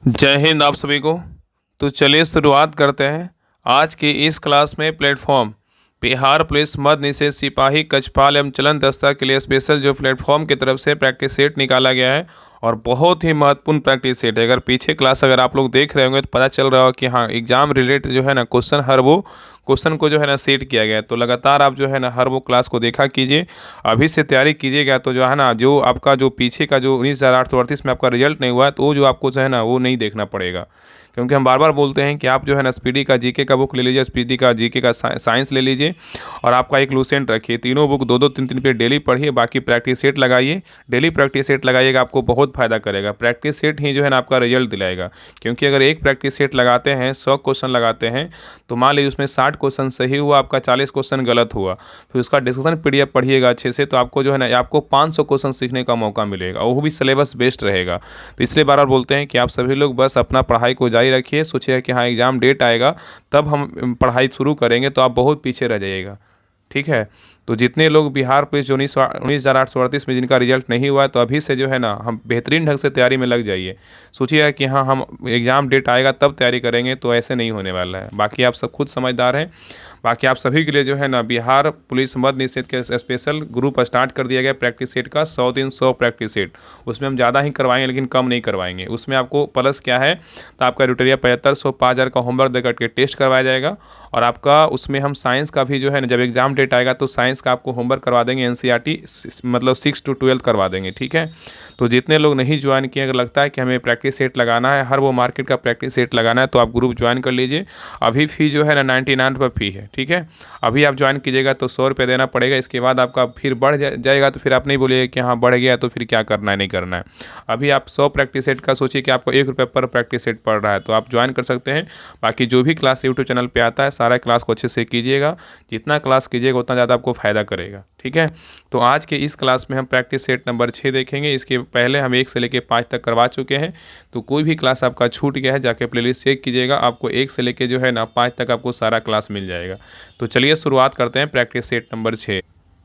जय हिंद आप सभी को। तो चलिए शुरुआत करते हैं आज की इस क्लास में। प्लेटफॉर्म बिहार पुलिस मद्य निषेध सिपाही कक्षपाल एवं चलन दस्ता के लिए स्पेशल जो प्लेटफॉर्म की तरफ से प्रैक्टिस सेट निकाला गया है और बहुत ही महत्वपूर्ण प्रैक्टिस सेट है। अगर पीछे क्लास अगर आप लोग देख रहे होंगे तो पता चल रहा होगा कि हाँ एग्जाम रिलेटेड जो है ना क्वेश्चन हर वो क्वेश्चन को जो है ना सेट किया गया है। तो लगातार आप जो है ना हर वो क्लास को देखा कीजिए, अभी से तैयारी कीजिएगा। तो जो है ना जो आपका जो पीछे का जो 19,838 में आपका रिजल्ट नहीं हुआ है तो वो जो आपको जो है ना वो नहीं देखना पड़ेगा, क्योंकि हम बार बार बोलते हैं कि आप जो है ना स्पीडी का जीके का बुक ले लीजिए, स्पीडी का जीके का साइंस ले लीजिए और आपका एक लूसेंट रखिए। तीनों बुक दो दो तीन तीन पेज डेली पढ़िए, बाकी प्रैक्टिस सेट लगाइए। डेली प्रैक्टिस सेट लगाइएगा, आपको बहुत फायदा करेगा। प्रैक्टिस सेट ही जो है ना आपका रिजल्ट दिलाएगा, क्योंकि अगर एक प्रैक्टिस सेट लगाते हैं 100 क्वेश्चन लगाते हैं तो मान लीजिए उसमें 60 क्वेश्चन सही हुआ, आपका 40 क्वेश्चन गलत हुआ, फिर उसका डिस्कशन पीडीएफ पढ़िएगा अच्छे से, तो आपको जो है ना आपको 500 क्वेश्चन सीखने का मौका मिलेगा, वो भी सिलेबस बेस्ड रहेगा। तो इसलिए बार बार बोलते हैं कि आप सभी लोग बस अपना पढ़ाई को जारी रखिए। सोचिए कि हाँ एग्ज़ाम डेट आएगा तब हम पढ़ाई शुरू करेंगे, तो आप बहुत पीछे रह जाइएगा। ठीक है, तो जितने लोग बिहार पुलिस जो 19,838 में जिनका रिजल्ट नहीं हुआ है, तो अभी से जो है ना हम बेहतरीन ढंग से तैयारी में लग जाइए। सोचिए कि हाँ हम एग्ज़ाम डेट आएगा तब तैयारी करेंगे, तो ऐसे नहीं होने वाला है। बाकी आप सब खुद समझदार हैं। बाकी आप सभी के लिए जो है ना बिहार पुलिस मद्य निषेध के स्पेशल ग्रुप स्टार्ट कर दिया गया प्रैक्टिस सेट का। 100 दिन 100 प्रैक्टिस सेट, उसमें हम ज़्यादा ही करवाएंगे लेकिन कम नहीं करवाएंगे। उसमें आपको प्लस क्या है, तो आपका रुटरिया 7500 5000 का होमवर्क देकर के टेस्ट करवाया जाएगा और आपका उसमें हम साइंस का भी जो है ना जब एग्जाम डेट आएगा तो साइंस का आपको होमवर्क करवा देंगे। एनसीईआरटी मतलब 6 to 12 करवा देंगे। ठीक है, तो जितने लोग नहीं ज्वाइन किए, अगर लगता है कि हमें प्रैक्टिस सेट लगाना है, हर वो मार्केट का प्रैक्टिस सेट लगाना है, तो आप ग्रुप ज्वाइन कर लीजिए। अभी फी जो है ना 99 रुपये फी है। ठीक है, अभी आप ज्वाइन कीजिएगा तो 100 रुपये देना पड़ेगा। इसके बाद आपका फिर बढ़ जाएगा, तो फिर आप नहीं बोलिएगा कि हाँ बढ़ गया तो फिर क्या करना है नहीं करना है। अभी आप 100 प्रैक्टिस सेट का सोचिए कि आपको 1 रुपये पर प्रैक्टिस सेट पड़ रहा है, तो आप ज्वाइन कर सकते हैं। बाकी जो भी क्लास यूट्यूब चैनल पर आता है सारा क्लास को अच्छे से कीजिएगा, जितना क्लास कीजिएगा उतना ज़्यादा आपको फ़ायदा करेगा। ठीक है, तो आज के इस क्लास में हम प्रैक्टिस सेट नंबर 6 देखेंगे। इसके पहले हम 1 से लेकर 5 तक करवा चुके हैं, तो कोई भी क्लास आपका छूट गया है जाके प्लेलिस्ट चेक कीजिएगा, आपको 1 से लेकर जो है ना 5 तक आपको सारा क्लास मिल जाएगा। तो चलिए शुरुआत करते हैं प्रैक्टिस सेट नंबर 6।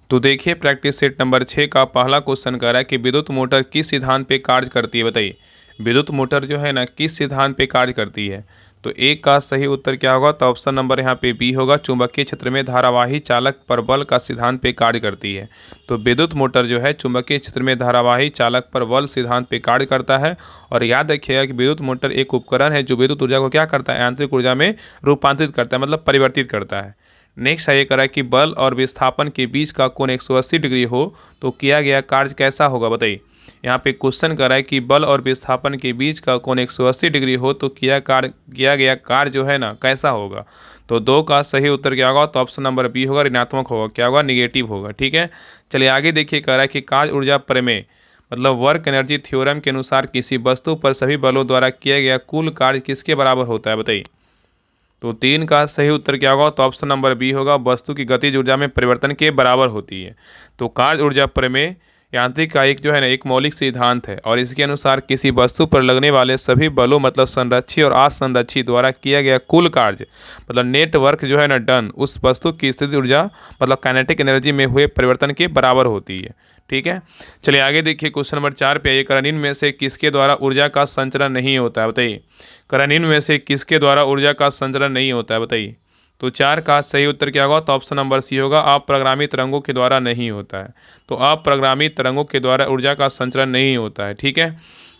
तो देखिए प्रैक्टिस सेट नंबर 6 का पहला क्वेश्चन कह रहा है कि विद्युत मोटर किस सिद्धांत पे कार्य करती है, बताइए। विद्युत मोटर जो है ना किस सिद्धांत पे कार्य करती है, तो एक का सही उत्तर क्या होगा, तो ऑप्शन नंबर यहाँ पे बी होगा, चुंबकीय क्षेत्र में धारावाही चालक पर बल का सिद्धांत पे कार्य करती है। तो विद्युत मोटर जो है चुंबकीय क्षेत्र में धारावाही चालक पर बल सिद्धांत पे कार्य करता है। और याद रखिएगा कि विद्युत मोटर एक उपकरण है जो विद्युत ऊर्जा को क्या करता है, यांत्रिक ऊर्जा में रूपांतरित करता है, मतलब परिवर्तित करता है। नेक्स्ट ये करा कि बल और विस्थापन के बीच का कोण 180 डिग्री हो तो किया गया कार्य कैसा होगा, बताइए। यहाँ पे क्वेश्चन कर रहा है कि बल और विस्थापन के बीच का कोण 180 डिग्री हो तो किया गया कार्य जो है ना कैसा होगा। तो 2 का सही उत्तर क्या होगा, तो ऑप्शन नंबर बी होगा, ऋणात्मक होगा। क्या होगा, निगेटिव होगा। ठीक है, चलिए आगे देखिए। कह रहा है कि कार्य ऊर्जा प्रमेय मतलब वर्क एनर्जी थ्योरम के अनुसार किसी वस्तु पर सभी बलों द्वारा किया गया कुल कार्य किसके बराबर होता है, बताइए। तो 3 का सही उत्तर क्या होगा, तो ऑप्शन नंबर बी होगा, वस्तु की गतिज ऊर्जा में परिवर्तन के बराबर होती है। तो कार्य ऊर्जा प्रमेय यांत्रिक का एक जो है ना एक मौलिक सिद्धांत है और इसके अनुसार किसी वस्तु पर लगने वाले सभी बलों मतलब संरक्षी और असंरक्षी द्वारा किया गया कुल कार्य मतलब नेटवर्क जो है ना डन उस वस्तु की स्थिति ऊर्जा मतलब काइनेटिक एनर्जी में हुए परिवर्तन के बराबर होती है। ठीक है, चलिए आगे देखिए। क्वेश्चन नंबर 4 पे आइए। निम्न में से किसके द्वारा ऊर्जा का संचरण नहीं होता है, बताइए। निम्न में से किसके द्वारा ऊर्जा का संचरण नहीं होता है, बताइए। तो 4 का सही उत्तर क्या होगा, तो ऑप्शन नंबर सी होगा, अप्रागामी तरंगों के द्वारा नहीं होता है। तो अप्रागामी तरंगों के द्वारा ऊर्जा का संचरण नहीं होता है। ठीक है,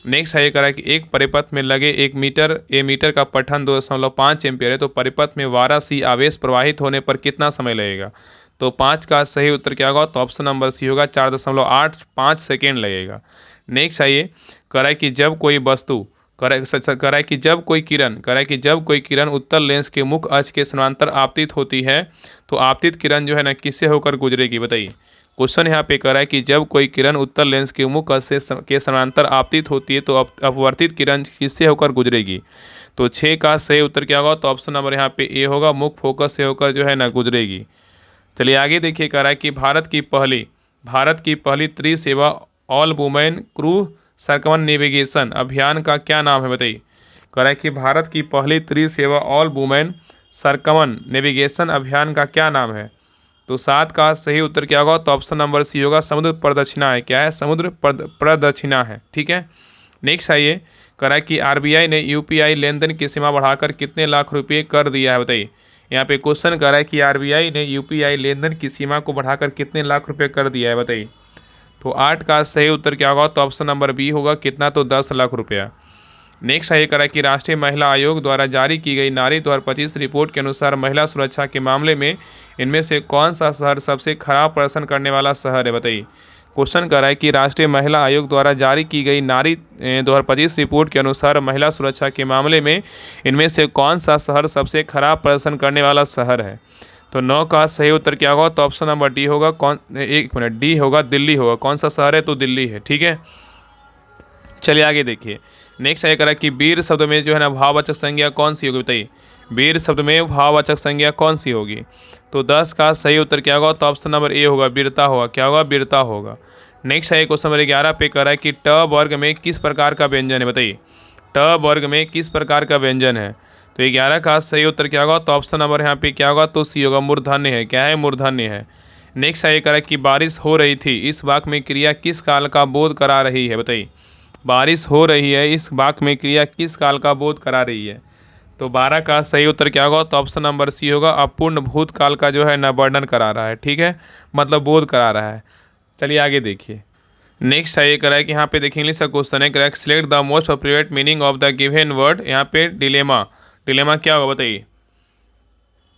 नेक्स्ट है ये करा कि एक परिपथ में लगे 1 मीटर का पठन 2.5 एम्पियर है, तो परिपथ में 12 सी आवेश प्रवाहित होने पर कितना समय लगेगा। तो 5 का सही उत्तर क्या होगा, तो ऑप्शन नंबर सी होगा, 4.85 सेकेंड लगेगा। नेक्स्ट है ये करा कि जब कोई वस्तु कराए कि जब कोई किरण उत्तर लेंस के मुख्य अक्ष के समानांतर आपतित होती है तो आपतित किरण जो है ना किससे होकर गुजरेगी, बताइए। क्वेश्चन यहाँ पे करा है कि जब कोई किरण उत्तर लेंस के मुख्य अक्ष के समानांतर आपतित होती है तो अपवर्तित किरण किससे होकर गुजरेगी। तो 6 का सही उत्तर क्या होगा, तो ऑप्शन नंबर यहाँ पे ए होगा, मुख्य फोकस से होकर जो है ना गुजरेगी। चलिए आगे देखिए। कह रहा है कि भारत की पहली त्रिसेवा ऑल वुमेन क्रू सर्कमन नेविगेशन अभियान का क्या नाम है, बताइए। कह रहा है कि भारत की पहली त्रिसेवा ऑल वुमेन सर्कमन नेविगेशन अभियान का क्या नाम है। तो 7 का सही उत्तर क्या होगा, तो ऑप्शन नंबर सी होगा, समुद्र प्रदक्षिणा है। क्या है, समुद्र प्रदक्षिणा है। ठीक है, नेक्स्ट आइए। करा कि आरबीआई ने यूपीआई लेन देन की सीमा बढ़ाकर कितने लाख रुपये कर दिया है, बताइए। यहाँ पे क्वेश्चन करा है कि आरबीआई ने यूपीआई लेन देन की सीमा को बढ़ाकर कितने लाख रुपये कर दिया है, बताइए। तो 8 का सही उत्तर क्या होगा? तो ऑप्शन नंबर बी होगा, कितना? तो 10 लाख रुपया। नेक्स्ट है करा कि राष्ट्रीय महिला आयोग द्वारा जारी की गई नारी 2025 रिपोर्ट के अनुसार महिला सुरक्षा के मामले में इनमें से कौन सा शहर सबसे खराब प्रदर्शन करने वाला शहर है, बताइए। क्वेश्चन कर रहा है कि राष्ट्रीय महिला आयोग द्वारा जारी की गई नारी 2025 रिपोर्ट के अनुसार महिला सुरक्षा के मामले में इनमें से कौन सा शहर सबसे खराब प्रदर्शन करने वाला शहर है। तो 9 का सही उत्तर क्या होगा? तो ऑप्शन नंबर डी होगा, एक मिनट, डी होगा, दिल्ली होगा। कौन सा शहर है? तो दिल्ली है, ठीक है। चलिए आगे देखिए। नेक्स्ट है करा कि वीर शब्द में जो है ना भाववाचक संज्ञा कौन सी होगी, बताइए। वीर शब्द में भाववाचक संज्ञा कौन सी होगी? तो 10 का सही उत्तर क्या होगा? तो ऑप्शन नंबर ए होगा, वीरता होगा। क्या होगा? वीरता होगा। नेक्स्ट है क्वेश्चन नंबर 11 पे करा है कि ट वर्ग में किस प्रकार का व्यंजन है, बताइए। ट वर्ग में किस प्रकार का व्यंजन है? तो 11 का सही उत्तर क्या होगा? तो ऑप्शन नंबर यहाँ पे क्या होगा? तो सी होगा, मूर्धन्य है। क्या है? मूर्धन्य है। नेक्स्ट है करा कि बारिश हो रही थी इस वाक्य में क्रिया किस काल का बोध करा रही है, बताइए। बारिश हो रही है इस वाक्य में क्रिया किस काल का बोध करा रही है? तो 12 का सही उत्तर क्या होगा? तो ऑप्शन नंबर सी होगा, अपूर्ण भूतकाल का जो है ना वर्णन करा रहा है, ठीक है, मतलब बोध करा रहा है। चलिए आगे देखिए। नेक्स्ट है ये करा है कि यहाँ पे देखिए इंग्लिश का क्वेश्चन है, correct select the most appropriate meaning of the given word. यहाँ पे डिलेमा, डिलेमा क्या होगा, बताइए।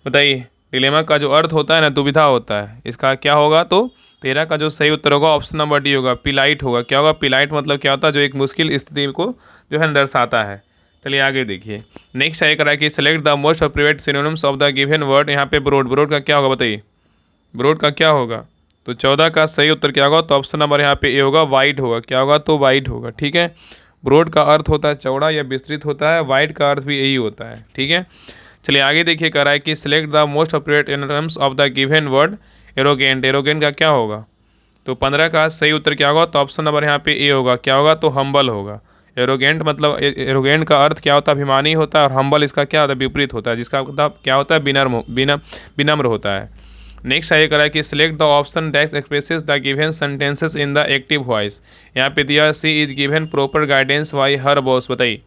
बताइए डिलेमा का जो अर्थ होता है ना, दुविधा होता है, इसका क्या होगा? तो 13 का जो सही उत्तर होगा ऑप्शन नंबर डी होगा, पिलाइट होगा। क्या होगा? पिलाइट मतलब क्या होता है? जो एक मुश्किल स्थिति को जो है दर्शाता है। चलिए आगे देखिए। नेक्स्ट है करा है कि select the most appropriate synonyms of the given word. यहाँ पे ब्रॉड, ब्रॉड का क्या होगा, बताइए। ब्रॉड का क्या होगा? तो 14 का सही उत्तर क्या होगा? तो ऑप्शन नंबर यहाँ पे ए होगा, वाइड होगा। क्या होगा? तो वाइड होगा, ठीक है। ब्रॉड का अर्थ होता है चौड़ा या विस्तृत होता है, वाइड का अर्थ भी यही होता है, ठीक है। चलिए आगे देखिए कह रहा है कि select the most appropriate synonyms of the given word. Arrogant, arrogant का क्या होगा? तो 15 का सही उत्तर क्या होगा? तो ऑप्शन नंबर यहाँ पे ए होगा। क्या होगा? तो हम्बल होगा। एरोगेंट मतलब एरोगेंट का अर्थ क्या होता है? अभिमानी होता है, और हम्बल इसका क्या होता है? विपरीत होता है, जिसका मतलब क्या होता है? विनम्र होता है। नेक्स्ट है करा है कि select the option that expresses the given sentences in the active voice. यहाँ पे दिया she is given proper guidance by her boss, बताइए।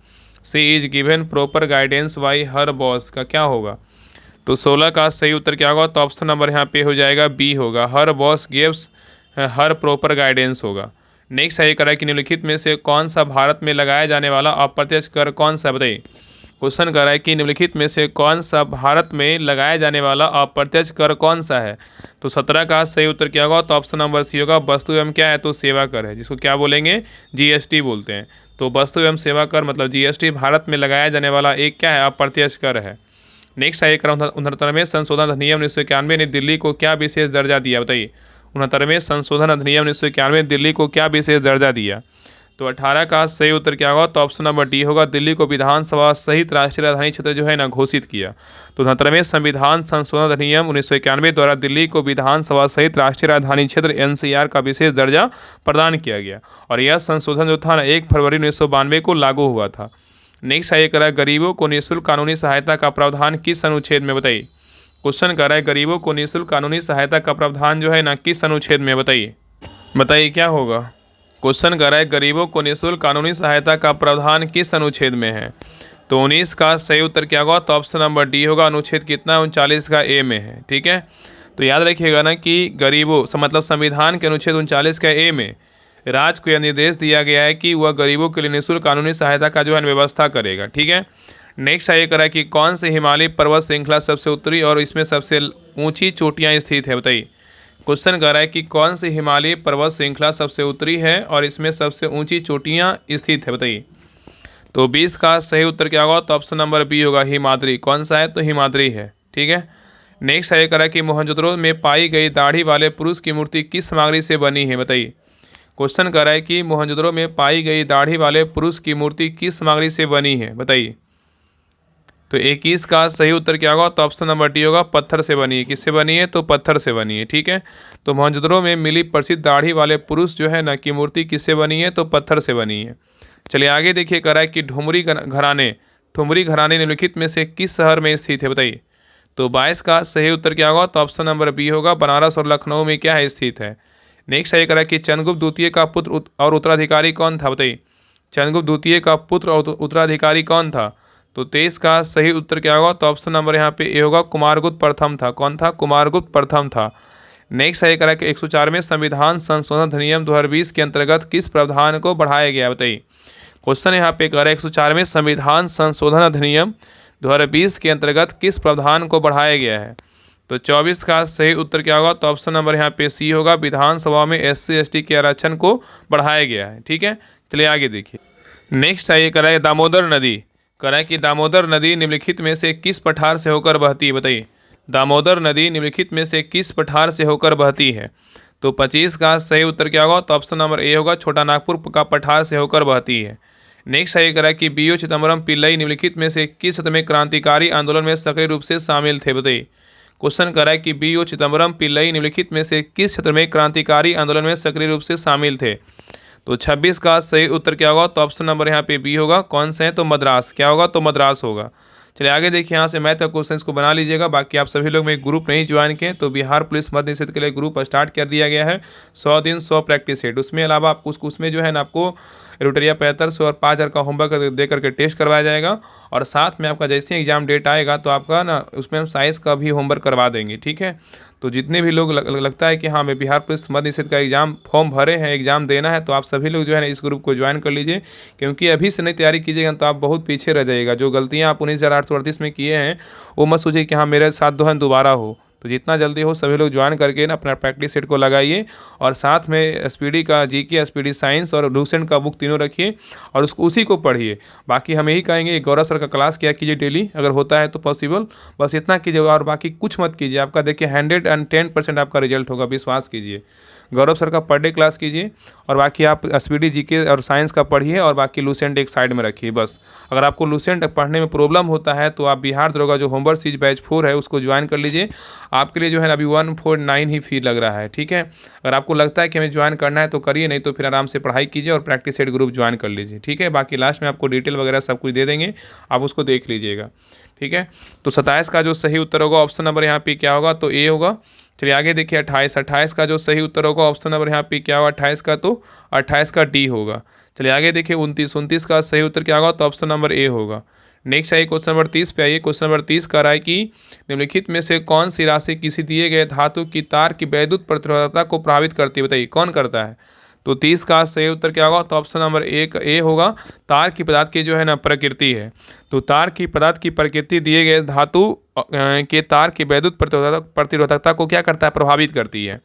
She is given proper guidance by her boss का क्या होगा? तो 16 का सही उत्तर क्या होगा? तो ऑप्शन नंबर यहाँ पे हो जाएगा बी होगा, हर boss gives her proper guidance होगा। नेक्स्ट है करा कि निम्नलिखित में से कौन सा भारत में लगाया जाने वाला अप्रत्यक्ष कर कौन सा, बताइए। क्वेश्चन कर रहा है कि निम्नलिखित में से कौन सा भारत में लगाया जाने वाला अप्रत्यक्ष कर कौन सा है? तो 17 का सही उत्तर क्या होगा? तो ऑप्शन नंबर सी होगा, वस्तु एवं क्या है? तो सेवा कर है, जिसको क्या बोलेंगे? जीएसटी बोलते हैं। तो वस्तु एवं सेवा कर मतलब जीएसटी भारत में लगाया जाने वाला एक क्या है? अप्रत्यक्ष कर है। नेक्स्ट है 69वें संशोधन अधिनियम 1991 ने दिल्ली को क्या विशेष दर्जा दिया, बताइए। 69वें संशोधन अधिनियम 1991 दिल्ली को क्या विशेष दर्जा दिया? तो 18 का सही उत्तर क्या होगा? तो ऑप्शन नंबर डी होगा, दिल्ली को विधानसभा सहित राष्ट्रीय राजधानी क्षेत्र जो है ना घोषित किया। तो 69वें संविधान संशोधन अधिनियम 1991 द्वारा दिल्ली को विधानसभा सहित राष्ट्रीय राजधानी क्षेत्र एनसीआर का विशेष दर्जा प्रदान किया गया, और यह संशोधन जो था ना 1 फरवरी 1992 को लागू हुआ था। नेक्स्ट है करा गरीबों को निःशुल्क कानूनी सहायता का प्रावधान किस अनुच्छेद में, बताइए। क्वेश्चन कर रहा है गरीबों को निःशुल्क कानूनी सहायता का प्रावधान जो है ना किस अनुच्छेद में, बताइए। बताइए क्या होगा? क्वेश्चन कर रहा है गरीबों को निःशुल्क कानूनी सहायता का प्रावधान किस अनुच्छेद में है? तो 19 का सही उत्तर क्या होगा? तो ऑप्शन नंबर डी होगा, अनुच्छेद कितना? 39 का ए में है, ठीक है। तो याद रखिएगा ना कि गरीबों मतलब संविधान के अनुच्छेद 39 का ए में राज्य को यह निर्देश दिया गया है कि वह गरीबों के लिए निःशुल्क कानूनी सहायता का जो है व्यवस्था करेगा, ठीक है। नेक्स्ट है ये करा कि कौन से हिमालय पर्वत श्रृंखला सबसे उत्तरी और इसमें सबसे ऊंची चोटियां स्थित है, बताइए। क्वेश्चन कर रहा है कि कौन सी हिमालय पर्वत श्रृंखला सबसे उत्तरी है और इसमें सबसे ऊंची चोटियां स्थित है, बताइए। तो 20 का सही उत्तर क्या होगा? तो ऑप्शन नंबर बी होगा, हिमाद्री। कौन सा है? तो हिमाद्री है, ठीक है। नेक्स्ट है ये करा कि मोहनजोदड़ो में पाई गई दाढ़ी वाले पुरुष की मूर्ति किस सामग्री से बनी है, बताइए। क्वेश्चन कर रहा है कि मोहनजोदड़ो में पाई गई दाढ़ी वाले पुरुष की मूर्ति किस सामग्री से बनी है, बताइए। तो 21 का सही उत्तर क्या होगा? तो ऑप्शन नंबर डी होगा, पत्थर से बनी है। किससे बनी है? तो पत्थर से बनी है, ठीक है। तो मोहनजोदड़ो में मिली प्रसिद्ध दाढ़ी वाले पुरुष जो है ना की मूर्ति किससे बनी है? तो पत्थर से बनी है। चलिए आगे देखिए कह रहा है कि ठुमरी घराने निम्नलिखित में से किस शहर में स्थित है, बताइए। तो 22 का सही उत्तर क्या होगा? तो ऑप्शन नंबर बी होगा, बनारस और लखनऊ में क्या है? स्थित है। नेक्स्ट है कह रहा है कि चंद्रगुप्त द्वितीय का पुत्र और उत्तराधिकारी कौन था, बताइए। चंद्रगुप्त द्वितीय का पुत्र और उत्तराधिकारी कौन था? तो 23 का सही उत्तर क्या होगा? तो ऑप्शन नंबर यहाँ पे ए होगा, कुमारगुप्त प्रथम था। कौन था? कुमारगुप्त प्रथम था। नेक्स्ट है करा कि 104वें संविधान संशोधन अधिनियम 2020 के अंतर्गत किस प्रावधान को बढ़ाया गया? बताइए। क्वेश्चन यहाँ पे कह रहा है 104वें संविधान संशोधन अधिनियम 2020 के अंतर्गत किस प्रावधान को बढ़ाया गया है? तो 24 का सही उत्तर क्या होगा? तो ऑप्शन नंबर यहाँ पे सी होगा, विधानसभा में SC ST के आरक्षण को बढ़ाया गया है। ठीक है, चलिए आगे देखिए। नेक्स्ट है ये कह रहा है दामोदर नदी, कह रहा है कि दामोदर नदी निम्नलिखित में से किस पठार से होकर बहती है? बताइए। दामोदर नदी निम्नलिखित में से किस पठार से होकर बहती है? तो 25 का सही उत्तर क्या होगा? तो ऑप्शन नंबर ए होगा, छोटा नागपुर का पठार से होकर बहती है। नेक्स्ट है कह कि B.O. चिदम्बरम पिल्लई निम्नलिखित में से किस क्षेत्र में क्रांतिकारी आंदोलन में सक्रिय रूप से शामिल थे? बताइए। क्वेश्चन कह रहा है कि B.O. चिदम्बरम पिल्लई निम्नलिखित में से किस क्षेत्र में क्रांतिकारी आंदोलन में सक्रिय रूप से शामिल थे? तो 26 का सही उत्तर क्या होगा? तो ऑप्शन नंबर यहाँ पे बी होगा, कौन से हैं? तो मद्रास। क्या होगा? तो मद्रास होगा। चलिए आगे देखिए, यहाँ से मैथ का क्वेश्चन को बना लीजिएगा। बाकी आप सभी लोग में ग्रुप नहीं ज्वाइन किए तो बिहार पुलिस मध्य निषेध के लिए ग्रुप स्टार्ट कर दिया गया है। 100 दिन 100 प्रैक्टिस सेट, उसमें अलावा आपको उसमें जो है ना आपको रोटरिया 75 और 5000 का होमवर्क दे करके टेस्ट करवाया जाएगा। और साथ में आपका जैसे एग्जाम डेट आएगा तो आपका ना उसमें हम साइंस का भी होमवर्क करवा देंगे। ठीक है, तो जितने भी लोग लगता है कि हाँ मैं बिहार पुलिस मध्य निषेध का एग्जाम फॉर्म भरे हैं, एग्जाम देना है, तो आप सभी लोग जो है ना इस ग्रुप को ज्वाइन कर लीजिए। क्योंकि अभी से नहीं तैयारी कीजिएगा तो आप बहुत पीछे रह जाइएगा। जो गलतियाँ आप 19,838 में किए हैं वो मत सोचिए कि हाँ मेरे साथ दो हैं दोबारा हो। तो जितना जल्दी हो सभी लोग ज्वाइन करके ना अपना प्रैक्टिस सेट को लगाइए। और साथ में SPD का GK, SPD साइंस और लूसेंट का बुक तीनों रखिए और उसको उसी को पढ़िए। बाकी हम यही कहेंगे गौरव सर का क्लास किया कीजिए डेली, अगर होता है तो पॉसिबल, बस इतना कीजिए और बाकी कुछ मत कीजिए। आपका देखिए 110% आपका रिजल्ट होगा, विश्वास कीजिए। गौरव सर का पर डे क्लास कीजिए और बाकी आप SPD GK और साइंस का पढ़िए और बाकी लूसेंट एक साइड में रखिए बस। अगर आपको लूसेंट पढ़ने में प्रॉब्लम होता है तो आप बिहार दरोगा जो होमवर्क सीरीज बैच 4 है उसको ज्वाइन कर लीजिए। आपके लिए जो है अभी 149 ही फी लग रहा है। ठीक है, अगर आपको लगता है कि हमें ज्वाइन करना है तो करिए, नहीं तो फिर आराम से पढ़ाई कीजिए और प्रैक्टिस सेट ग्रुप ज्वाइन कर लीजिए। ठीक है, बाकी लास्ट में आपको डिटेल वगैरह सब कुछ दे देंगे, आप उसको देख लीजिएगा। ठीक है, तो 27 का जो सही उत्तर होगा ऑप्शन नंबर यहाँ पे क्या होगा? तो ए होगा। चलिए आगे देखिए 28 का जो सही उत्तर होगा ऑप्शन नंबर यहाँ पे क्या होगा? 28 का, तो 28 का डी होगा। चलिए आगे देखिए 29 का सही उत्तर क्या होगा? तो ऑप्शन नंबर ए होगा। नेक्स्ट आइए क्वेश्चन नंबर 30 पे आइए। क्वेश्चन नंबर 30 कह रहा है कि निम्नलिखित में से कौन सी राशि किसी दिए गए धातु की तार की वैद्युत प्रतिरोधकता को प्रभावित करती है? बताइए कौन करता है? तो 30 का सही उत्तर क्या होगा? तो ऑप्शन नंबर ए होगा, तार की पदार्थ की जो है ना प्रकृति है। तो तार की पदार्थ की प्रकृति दिए गए धातु के तार की वैद्युत प्रतिरोधकता को क्या करता है? प्रभावित करती है।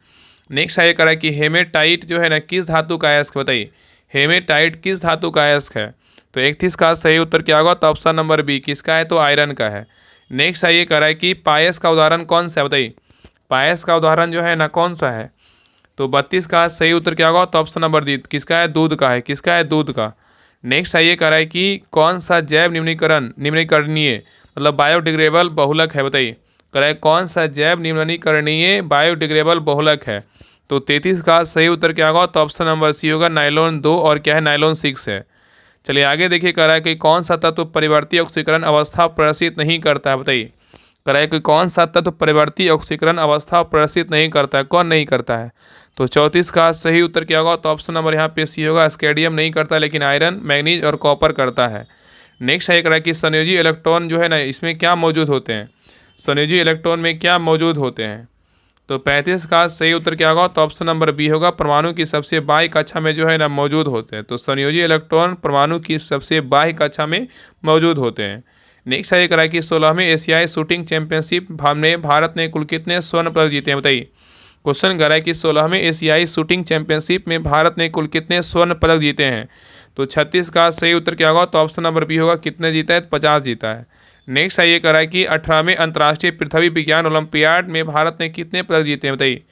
नेक्स्ट है ये कह रहा है कि हेमेटाइट जो है ना किस धातु का अयस्क? बताइए हेमेटाइट किस धातु का अयस्क है? तो 31 का सही उत्तर क्या होगा? तो ऑप्शन नंबर बी, किसका है? तो आयरन का है। नेक्स्ट है ये कह रहा है कि पायस का उदाहरण कौन सा है? बताइए पायस का उदाहरण जो है ना कौन सा है? तो 32 का सही उत्तर क्या होगा? तो ऑप्शन नंबर डी, किसका है? दूध का है। किसका है? दूध का। नेक्स्ट है ये कह रहा है कि कौन सा जैव निम्नीकरणीय मतलब बायोडिग्रेडेबल बहुलक है? बताइए कह रहा है कौन सा जैव निम्नीकरणीय बायोडिग्रेडेबल बहुलक है? तो 33 का सही उत्तर क्या होगा? तो ऑप्शन नंबर सी होगा, नाइलॉन 2 और क्या है? नाइलॉन 6 है। चलिए आगे देखिए कह रहा है कि कौन सा तत्व परिवर्ती ऑक्सीकरण अवस्था प्रदर्शित नहीं करता है? बताइए कह रहा है कि कौन सा तत्व परिवर्ती ऑक्सीकरण अवस्था प्रदर्शित नहीं करता है? कौन नहीं करता है? तो 34 का सही उत्तर क्या होगा? तो ऑप्शन नंबर यहाँ पे सी होगा, स्केडियम नहीं करता लेकिन आयरन, मैग्नीज और कॉपर करता है। नेक्स्ट है कह रहा है कि संयोजी इलेक्ट्रॉन जो है ना इसमें क्या मौजूद होते हैं? संयोजी इलेक्ट्रॉन में क्या मौजूद होते हैं? तो 35 का सही उत्तर क्या होगा? तो ऑप्शन नंबर बी होगा, परमाणु की सबसे बाह्य कक्षा में जो है ना मौजूद होते हैं। तो संयोजी इलेक्ट्रॉन परमाणु की सबसे बाह्य कक्षा में मौजूद होते हैं। नेक्स्ट है कह रहा है कि 16वीं एशियाई शूटिंग चैंपियनशिप में भारत ने कुल कितने स्वर्ण पदक जीते हैं? बताइए क्वेश्चन कह रहा है कि 16वीं एशियाई शूटिंग चैंपियनशिप में भारत ने कुल कितने स्वर्ण पदक जीते हैं? तो 36 का सही उत्तर क्या होगा? तो ऑप्शन नंबर बी होगा, कितने जीता है? 50 जीता है। नेक्स्ट है ये कह रहा है कि 18वें अंतर्राष्ट्रीय पृथ्वी विज्ञान ओलंपियाड में भारत ने कितने पदक जीते हैं? बताइए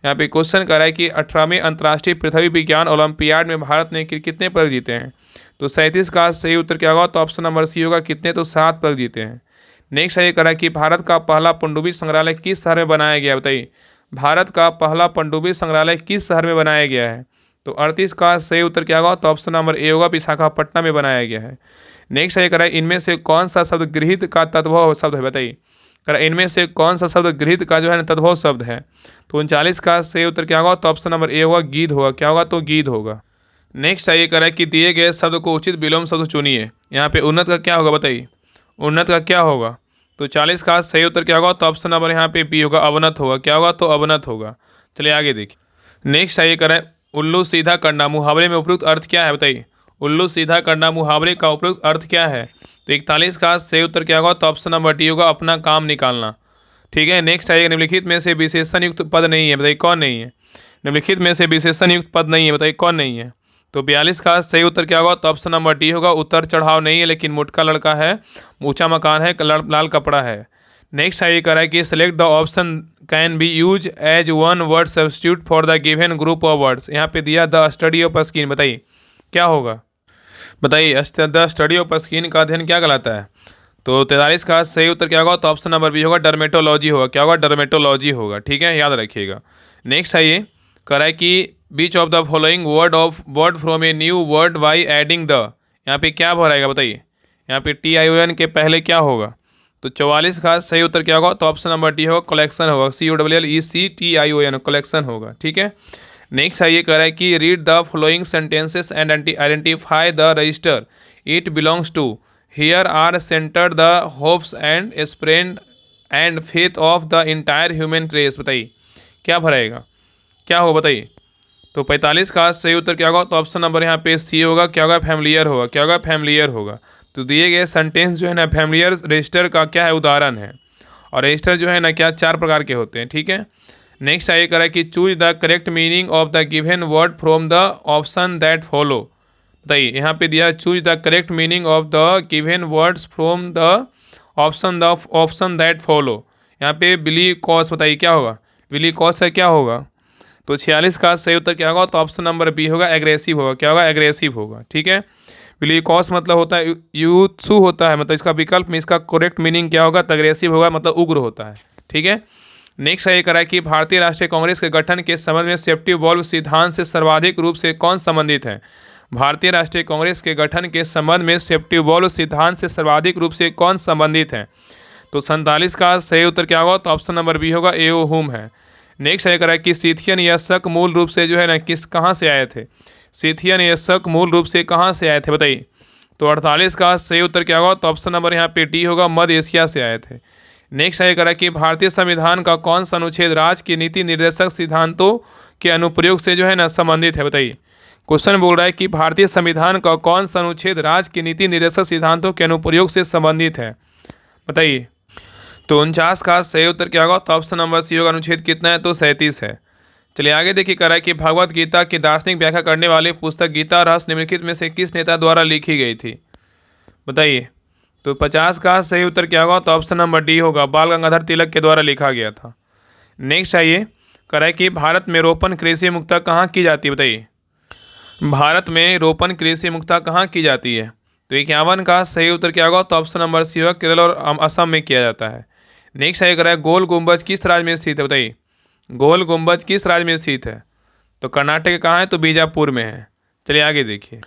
यहाँ पे क्वेश्चन कर रहा है कि 18वें अंतर्राष्ट्रीय पृथ्वी विज्ञान ओलंपियाड में भारत ने कितने पदक जीते हैं? तो 37 का सही उत्तर क्या होगा? तो ऑप्शन नंबर सी होगा, कितने? तो 7 पदक जीते हैं। नेक्स्ट है ये कह रहा है कि भारत का पहला पनडुब्बी संग्रहालय किस शहर में बनाया गया है? बताइए भारत का पहला पनडुब्बी संग्रहालय किस शहर में बनाया गया है? तो 38 का सही उत्तर क्या होगा? तो ऑप्शन नंबर ए होगा, विशाखापट्टनम में बनाया गया है। नेक्स्ट है ये कह रहा है इनमें से कौन सा शब्द गृहीत का तद्भव शब्द है? बताइए कह रहा है इनमें से कौन सा शब्द गृहीत का जो है ना तद्भव शब्द है? तो 39 का सही उत्तर क्या होगा? तो ऑप्शन नंबर ए होगा, गीध होगा। क्या होगा? तो गीध होगा। नेक्स्ट आइए करा कि दिए गए शब्द को उचित विलोम शब्द चुनिए। यहाँ पे उन्नत का क्या होगा बताइए, उन्नत का क्या होगा? तो 40 का सही उत्तर क्या होगा? तो ऑप्शन नंबर यहाँ पे बी होगा, अवनत होगा। क्या होगा? तो अवनत होगा। चलिए आगे देखिए। नेक्स्ट आइए करें उल्लू सीधा करना मुहावरे में उपयुक्त अर्थ क्या है बताइए। उल्लू सीधा करना मुहावरे का उपयुक्त अर्थ क्या है? तो 41 का सही उत्तर क्या होगा? तो ऑप्शन नंबर डी होगा, अपना काम निकालना। ठीक है। नेक्स्ट आइए निम्नलिखित में से विशेषण युक्त पद नहीं है, बताइए कौन नहीं है। निम्नलिखित में से विशेषण युक्त पद नहीं है, बताइए कौन नहीं है। तो 42 का सही उत्तर क्या होगा? तो ऑप्शन नंबर डी होगा, उतर चढ़ाव नहीं है लेकिन मोटका लड़का है, ऊंचा मकान है, लाल कपड़ा है। नेक्स्ट आइए करा है कि select the option can be use as one word substitute for the given group of words. यहाँ पे दिया द स्टडी ऑफ स्किन, बताइए क्या होगा? बताइए द स्टडी ऑफ स्किन का अध्ययन क्या कहलाता है? तो 43 का सही उत्तर क्या होगा? तो ऑप्शन नंबर बी होगा, डर्मेटोलॉजी होगा। क्या होगा? डर्मेटोलॉजी होगा। ठीक है, याद रखिएगा। नेक्स्ट आइए करा है कि each of the following word from a new word by adding the. यहाँ पे क्या भराएगा बताइए। यहाँ पे TION के पहले क्या होगा? तो 44 का सही उत्तर क्या होगा? तो ऑप्शन नंबर डी होगा, कलेक्शन होगा। COLLECTION कलेक्शन होगा। ठीक है। नेक्स्ट आइए कह रहा है कि read the following sentences and identify the register it belongs to. Here are centred the hopes and spread and faith of the entire human race. बताइए क्या भराएगा, क्या हो बताइए। तो 45 का सही उत्तर क्या होगा? तो ऑप्शन नंबर यहाँ पे सी होगा। क्या होगा? फैमिलियर होगा। क्या होगा? फैमिलियर होगा। तो दिए गए सेंटेंस जो है ना फैमिलियर रजिस्टर का क्या है? उदाहरण है। और रजिस्टर जो है ना क्या 4 प्रकार के होते हैं। ठीक है। नेक्स्ट आइए करा कि choose the correct meaning of the given word from the option that follow. बताइए यहाँ पे दिया choose the correct meaning of the given words from the option that follow. यहाँ पे बिली कॉस, बताइए क्या होगा? बिली कॉस है, क्या होगा? तो 46 का सही उत्तर क्या होगा? तो ऑप्शन नंबर बी होगा, एग्रेसिव होगा। क्या होगा? एग्रेसिव होगा। ठीक है। बिलीकॉस मतलब होता है यूथसु होता है, मतलब इसका विकल्प में इसका करेक्ट मीनिंग क्या होगा? तो एग्रेसिव होगा, मतलब उग्र होता है। ठीक है। नेक्स्ट ये करा कि भारतीय राष्ट्रीय कांग्रेस के गठन के संबंध में सेफ्टी वॉल्व सिद्धांत से सर्वाधिक रूप से कौन संबंधित है? भारतीय राष्ट्रीय कांग्रेस के गठन के संबंध में सेफ्टी वॉल्व सिद्धांत से सर्वाधिक रूप से कौन संबंधित है? तो 47 का सही उत्तर क्या होगा? तो ऑप्शन नंबर बी होगा, एओ हुम है। नेक्स्ट ये करा कि सीथियन या शक मूल रूप से जो है ना कहाँ से आए थे? सीथियन या शक मूल रूप से कहाँ से आए थे बताइए। तो 48 का सही उत्तर क्या होगा? तो ऑप्शन नंबर यहाँ पे डी होगा, मध्य एशिया से आए थे। नेक्स्ट ये करा कि भारतीय संविधान का कौन सा अनुच्छेद राज्य की नीति निर्देशक सिद्धांतों के अनुप्रयोग से जो है ना संबंधित है? बताइए। क्वेश्चन बोल रहा है कि भारतीय संविधान का कौन सा अनुच्छेद राज्य की नीति निर्देशक सिद्धांतों के अनुप्रयोग से संबंधित है? बताइए। तो 49 का सही उत्तर क्या होगा? तो ऑप्शन नंबर सी होगा, अनुच्छेद कितना है? तो 37 है। चलिए आगे देखिए कह रहा है कि भगवत गीता की दार्शनिक व्याख्या करने वाली पुस्तक गीता रहस्य निम्नलिखित में से किस नेता द्वारा लिखी गई थी? बताइए। तो 50 का सही उत्तर क्या होगा? तो ऑप्शन नंबर डी होगा, बाल गंगाधर तिलक के द्वारा लिखा गया था। नेक्स्ट आइए कह रहा है कि भारत में रोपण कृषि मुक्ता कहाँ की जाती है? बताइए। भारत में रोपण कृषि मुक्ता कहाँ की जाती है? तो 51 का सही उत्तर क्या होगा? तो ऑप्शन नंबर सी होगा, केरल और असम में किया जाता है। नेक्स्ट आइए कह रहा है गोल गुम्बज किस राज्य में स्थित है? बताइए। गोल गुम्बज किस राज्य में स्थित है? तो कर्नाटक कहाँ है? तो बीजापुर में है। चलिए आगे देखिए।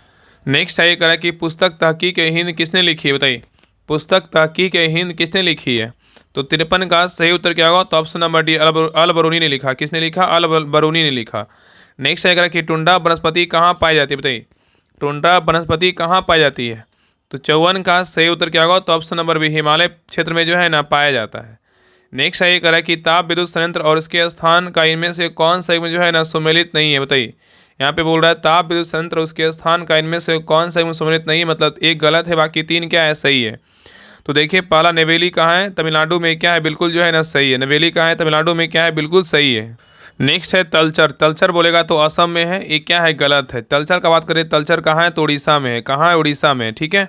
नेक्स्ट आइए कह रहा है कि पुस्तक तहकीक हिंद किसने लिखी है? बताइए। पुस्तक तहकीक हिंद किसने लिखी है? तो 53 का सही उत्तर क्या होगा? तो ऑप्शन नंबर डी, अल बरूनी ने लिखा। किसने लिखा? अल बरूनी ने लिखा। नेक्स्ट आइए कह रहा है कि टुंडा वनस्पति कहाँ पाई जाती है? बताइए। टुंडा वनस्पति कहाँ पाई जाती है? तो 54 का सही उत्तर क्या होगा? तो ऑप्शन नंबर बी, हिमालय क्षेत्र में जो है ना पाया जाता है। नेक्स्ट आइए कह रहा है कि ताप विद्युत संयंत्र और उसके स्थान का इनमें से कौन सा जो है ना सम्मिलित नहीं है? बताइए। यहाँ पे बोल रहा है ताप विद्युत संयंत्र उसके स्थान का इनमें से कौन सा सम्मिलित नहीं, मतलब एक गलत है, बाकी 3 क्या है? सही है। तो देखिए पहला नेवेली कहाँ है? तमिलनाडु में। क्या है? बिल्कुल जो है ना सही है। नेवेली कहाँ है? तमिलनाडु में। क्या है? बिल्कुल सही है। नेक्स्ट है तलचर। तलचर बोलेगा तो असम में है, ये क्या है? गलत है। तलचर का बात करें, तलचर कहाँ है? तो उड़ीसा में है। कहाँ है? उड़ीसा में। ठीक है।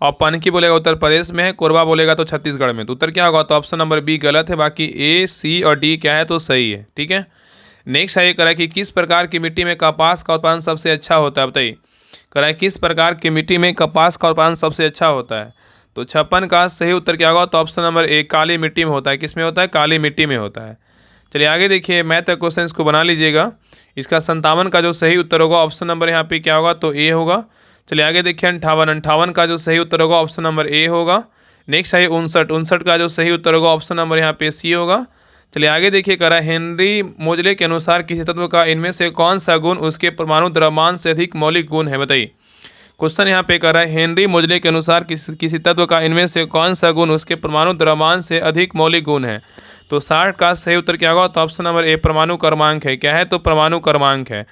और पनकी बोलेगा उत्तर प्रदेश में है। कोरबा बोलेगा तो छत्तीसगढ़ में। तो उत्तर क्या होगा? तो ऑप्शन नंबर बी गलत है, बाकी ए, सी और डी क्या है? तो सही है। ठीक है। नेक्स्ट है करा कि किस प्रकार की मिट्टी में कपास का उत्पादन सबसे अच्छा होता है? बताइए। करा है किस प्रकार की मिट्टी में कपास का उत्पादन सबसे अच्छा होता है? तो 56 का सही उत्तर क्या होगा? तो ऑप्शन नंबर ए, काली मिट्टी में होता है। किस में होता है? काली मिट्टी में होता है। चलिए आगे देखिए, मैथ का क्वेश्चन इसको बना लीजिएगा। इसका 57 का जो सही उत्तर होगा ऑप्शन नंबर यहाँ पे क्या होगा? तो ए होगा। चलिए आगे देखिए 58 का जो सही उत्तर होगा ऑप्शन नंबर ए होगा। नेक्स्ट है 59 का जो सही उत्तर होगा ऑप्शन नंबर यहाँ पे सी होगा। चलिए आगे देखिए, करा हेनरी मोजले के अनुसार किसी तत्व का इनमें से कौन सा गुण उसके परमाणु द्रव्यमान से अधिक मौलिक गुण है, बताइए। क्वेश्चन यहाँ पे कर रहा है, हेनरी मोजले के अनुसार किसी तत्व का इनमें से कौन सा गुण उसके परमाणु द्रव्यमान से अधिक मौलिक गुण है। तो 60 का सही उत्तर क्या होगा, तो ऑप्शन नंबर ए परमाणु क्रमांक है। क्या है, तो परमाणु क्रमांक है।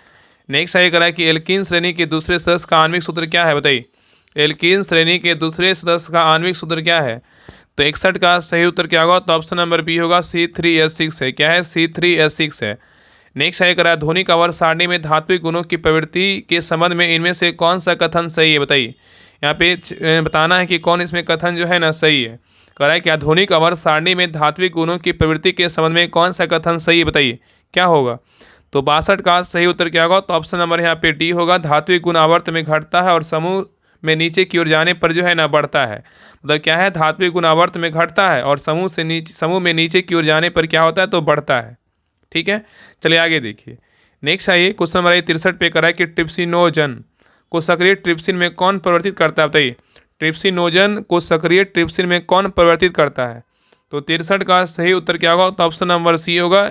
नेक्स्ट सही करा है कि एल्कीन श्रेणी के दूसरे सदस्य का आणविक सूत्र क्या है, बताइए। एल्कीन श्रेणी के दूसरे सदस्य का आणविक सूत्र क्या है। तो 61 का सही उत्तर क्या होगा, तो ऑप्शन नंबर बी होगा, C3H6 है। क्या है, C3H6 है। नेक्स्ट है करा, ध्वनिक आवर्त सारणी में धात्विक गुणों की प्रवृत्ति के संबंध में इनमें से कौन सा कथन सही है, बताइए। यहाँ पे बताना है कि कौन इसमें कथन जो है ना सही है। करा है क्या, ध्वनिक आवर्त सारणी में धात्विक गुणों की प्रवृत्ति के संबंध में कौन सा कथन सही है, बताइए क्या होगा। तो 62 का सही उत्तर क्या होगा, तो ऑप्शन नंबर यहाँ पे डी होगा, धात्विक गुण आवर्त में घटता है और समूह में नीचे की ओर जाने पर जो है ना बढ़ता है। मतलब क्या है, धात्विक गुण आवर्त में घटता है और समूह में नीचे की ओर जाने पर क्या होता है, तो बढ़ता है। ठीक है, चलिए आगे देखिए। नेक्स्ट आइए, क्वेश्चन नंबर 63 पे करा है कि ट्रिप्सिनोजन को सक्रिय ट्रिप्सिन में कौन परिवर्तित करता है, बताइए। ट्रिप्सिनोजन को सक्रिय ट्रिप्सिन में कौन परिवर्तित करता है। तो 63 का सही उत्तर क्या होगा, तो ऑप्शन नंबर सी होगा,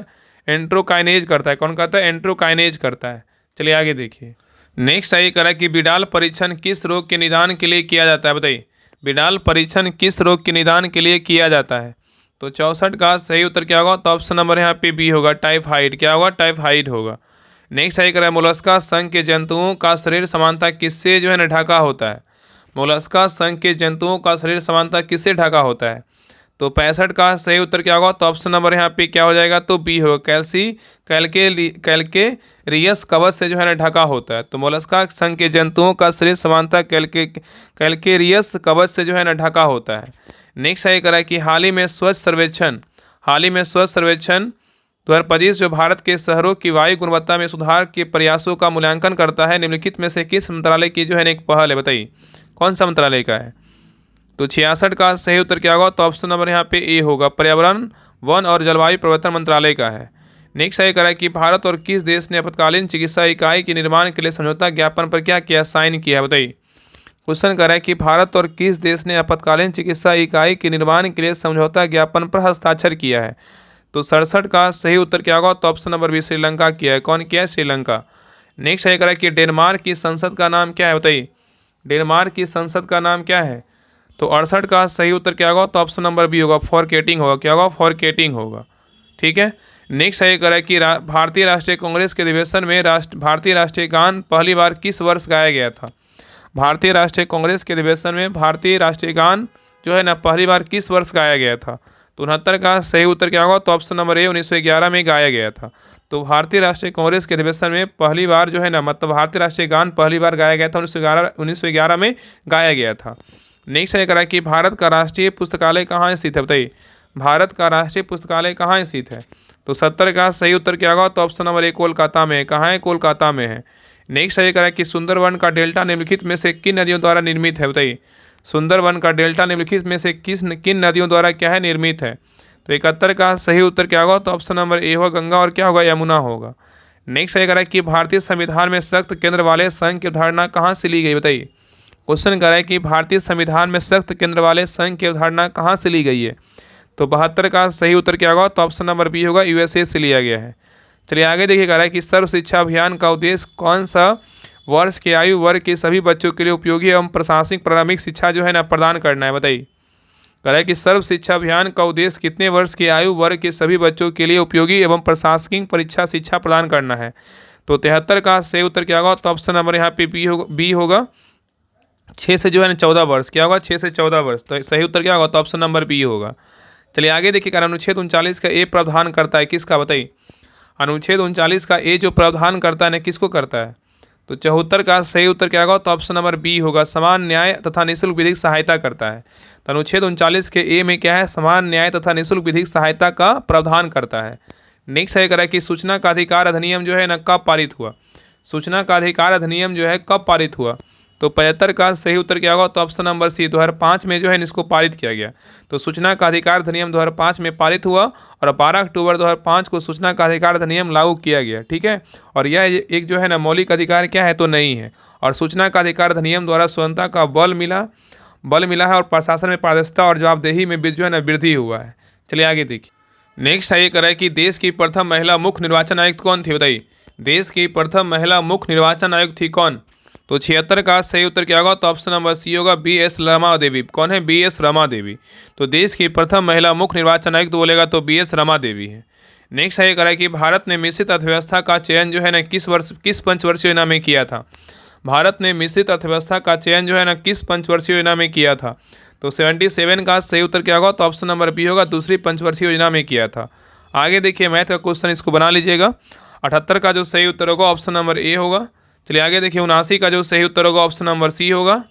एंट्रोकाइनेज करता है। कौन करता है, एंट्रोकाइनेज करता है। चलिए आगे देखिए। नेक्स्ट आइए करा कि बिडाल परीक्षण किस रोग के निदान के लिए किया जाता है, बताइए। बिडाल परीक्षण किस रोग के निदान के लिए किया जाता है। तो 64 का सही उत्तर क्या होगा, तो ऑप्शन नंबर यहाँ पे बी होगा, टाइफाइड। क्या होगा, टाइफाइड होगा। नेक्स्ट सही करा, मोलस्का संघ के जंतुओं का शरीर समानता किससे जो है ना ढका होता है। मोलस्का संघ के जंतुओं का शरीर समानता किससे ढका होता है। तो 65 का सही उत्तर क्या होगा, तो ऑप्शन नंबर यहाँ पे क्या हो जाएगा, तो बी होगा, कैल्केरियस कवच से जो है ना ढका होता है। तो मोलस्का संघ के जंतुओं का शरीर समानता कैल्केरियस कवच से जो है ना ढका होता है। नेक्स्ट सही करा कि हाल ही में स्वच्छ सर्वेक्षण 2025 जो भारत के शहरों की वायु गुणवत्ता में सुधार के प्रयासों का मूल्यांकन करता है, निम्नलिखित में से किस मंत्रालय की जो है एक पहल है, बताइए कौन सा मंत्रालय का है। तो 66 का सही उत्तर क्या होगा, तो ऑप्शन नंबर यहाँ पे ए होगा, पर्यावरण वन और जलवायु परिवर्तन मंत्रालय का है। नेक्स्ट सही करा कि भारत और किस देश ने आपातकालीन चिकित्सा इकाई के निर्माण के लिए समझौता ज्ञापन पर क्या किया, साइन किया, बताइए। क्वेश्चन कर रहा है कि भारत और किस देश ने आपातकालीन चिकित्सा इकाई के निर्माण के लिए समझौता ज्ञापन पर हस्ताक्षर किया है। तो 67 का सही उत्तर क्या होगा, तो ऑप्शन नंबर बी श्रीलंका किया है। कौन किया है, श्रीलंका। नेक्स्ट सही करा कि डेनमार्क की संसद का नाम क्या है, बताइए। डेनमार्क की संसद का नाम क्या है। तो 68 का सही उत्तर क्या होगा, तो ऑप्शन नंबर बी होगा, फॉरकेटिंग होगा। क्या होगा, फॉरकेटिंग होगा। ठीक है। नेक्स्ट सही करा कि भारतीय राष्ट्रीय कांग्रेस के अधिवेशन में भारतीय राष्ट्रीय गान पहली बार किस वर्ष गाया गया था। भारतीय राष्ट्रीय कांग्रेस के अधिवेशन में भारतीय राष्ट्रीय गान जो है ना पहली बार किस वर्ष गाया गया था। तो 69 का सही उत्तर क्या होगा, तो ऑप्शन नंबर ए 1911 में गाया गया था। तो भारतीय राष्ट्रीय कांग्रेस के अधिवेशन में पहली बार जो है ना, मतलब भारतीय राष्ट्रीय गान पहली बार गाया गया था 1911 में गाया गया था। नेक्स्ट है करा कि भारत का राष्ट्रीय पुस्तकालय कहाँ स्थित है, बताइए। भारत का राष्ट्रीय पुस्तकालय कहाँ स्थित है। तो 70 का सही उत्तर क्या होगा, तो ऑप्शन नंबर ए कोलकाता में है। कहाँ है, कोलकाता में है। नेक्स्ट है करा कि सुंदरवन का डेल्टा निम्नलिखित में से किन नदियों द्वारा निर्मित है, बताइए। सुंदरवन का डेल्टा निम्नलिखित में से किन नदियों द्वारा क्या है, निर्मित है। तो 71 का सही उत्तर क्या होगा, तो ऑप्शन नंबर ए होगा, गंगा और क्या होगा, यमुना होगा। नेक्स्ट है करा कि भारतीय संविधान में सख्त केंद्र वाले संघ की अवधारणा कहाँ से ली गई, बताइए। क्वेश्चन कर रहा है कि भारतीय संविधान में सख्त केंद्र वाले संघ की अवधारणा कहाँ से ली गई है। तो 72 का सही उत्तर क्या होगा, तो ऑप्शन नंबर बी होगा, यूएसए से लिया गया है। चलिए आगे देखिए, कह रहा है कि सर्व शिक्षा अभियान का उद्देश्य कौन सा वर्ष के आयु वर्ग के सभी बच्चों के लिए उपयोगी एवं प्रशासनिक प्रारंभिक शिक्षा जो है ना प्रदान करना है, बताइए। कह रहा है कि सर्व शिक्षा अभियान का उद्देश्य कितने वर्ष के आयु वर्ग के सभी बच्चों के लिए उपयोगी एवं प्रशासनिक परीक्षा शिक्षा प्रदान करना है। तो 73 का सही उत्तर क्या होगा, तो ऑप्शन नंबर यहाँ पे बी होगा, 6 से जो है ना 14 वर्ष। क्या होगा, 6 से 14 वर्ष। तो सही उत्तर क्या होगा, तो ऑप्शन नंबर बी होगा। चलिए आगे देखिए, कारण अनुच्छेद 39 का ए प्रावधान करता है किसका, बताइए। अनुच्छेद 39 का ए जो प्रावधान करता है ना, किसको करता है। तो 74 का सही उत्तर क्या होगा, तो ऑप्शन नंबर बी होगा, समान न्याय तथा निःशुल्क विधिक सहायता करता है। तो अनुच्छेद 39 के ए में क्या है, समान न्याय तथा निःशुल्क विधिक सहायता का प्रावधान करता है। नेक्स्ट है करा कि सूचना का अधिकार अधिनियम जो है ना कब पारित हुआ। सूचना का अधिकार अधिनियम जो है कब पारित हुआ। तो 75 का सही उत्तर क्या होगा, तो ऑप्शन नंबर सी 2005 में जो है इसको पारित किया गया। तो सूचना का अधिकार अधिनियम 2005 में पारित हुआ और 12 अक्टूबर 2005 को सूचना का अधिकार अधिनियम लागू किया गया। ठीक है। और यह एक जो है ना मौलिक अधिकार क्या है, तो नहीं है। और सूचना का अधिकार अधिनियम द्वारा स्वतंत्रता का बल मिला है और प्रशासन में पारदर्शिता और जवाबदेही में जो है ना वृद्धि हुआ है। चलिए आगे देखिए। नेक्स्ट है ये करा है कि देश की प्रथम महिला मुख्य निर्वाचन आयुक्त कौन थी, बताइए। देश की प्रथम महिला मुख्य निर्वाचन आयुक्त थी कौन? तो 76 का सही उत्तर क्या होगा? तो ऑप्शन नंबर सी होगा, बी.एस. रमा देवी। कौन है? बी.एस. रमा देवी। तो देश की प्रथम महिला मुख्य निर्वाचन आयुक्त बोलेगा तो बी.एस. रमा देवी है। नेक्स्ट है ये करा है कि भारत ने मिश्रित अर्थव्यवस्था का चयन जो है ना किस पंचवर्षीय योजना में किया था? भारत ने मिश्रित अर्थव्यवस्था का चयन जो है ना किस पंचवर्षीय योजना में किया था? तो 77 का सही उत्तर क्या होगा? तो ऑप्शन नंबर बी होगा, दूसरी पंचवर्षीय योजना में किया था। आगे देखिए मैथ का क्वेश्चन, इसको बना लीजिएगा। 78 का जो सही उत्तर होगा ऑप्शन नंबर ए होगा। चलिए आगे देखिए 79 का जो सही उत्तर होगा ऑप्शन नंबर सी होगा।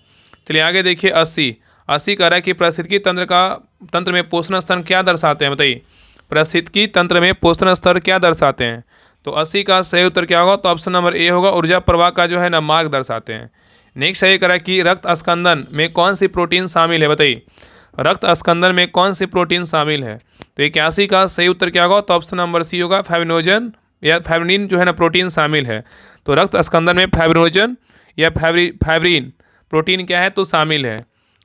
चलिए आगे देखिए 80 कह रहा है कि पारिस्थितिकी तंत्र में पोषण स्तर क्या दर्शाते हैं, बताइए। पारिस्थितिकी तंत्र में पोषण स्तर क्या दर्शाते हैं? तो 80 का सही उत्तर क्या होगा? तो ऑप्शन नंबर ए होगा, ऊर्जा प्रवाह का जो है ना मार्ग दर्शाते हैं। नेक्स्ट है करा कि रक्त अस्कंदन में कौन सी प्रोटीन शामिल है, बताइए। रक्त अस्कंदन में कौन सी प्रोटीन शामिल है? तो 81 का सही उत्तर क्या होगा? तो ऑप्शन नंबर सी होगा, फाइब्रिनोजन या फाइब्रिन जो है ना प्रोटीन शामिल है। तो रक्त अस्कंदन में फाइब्रिनोजन या फाइब्रिन प्रोटीन क्या है? तो शामिल है।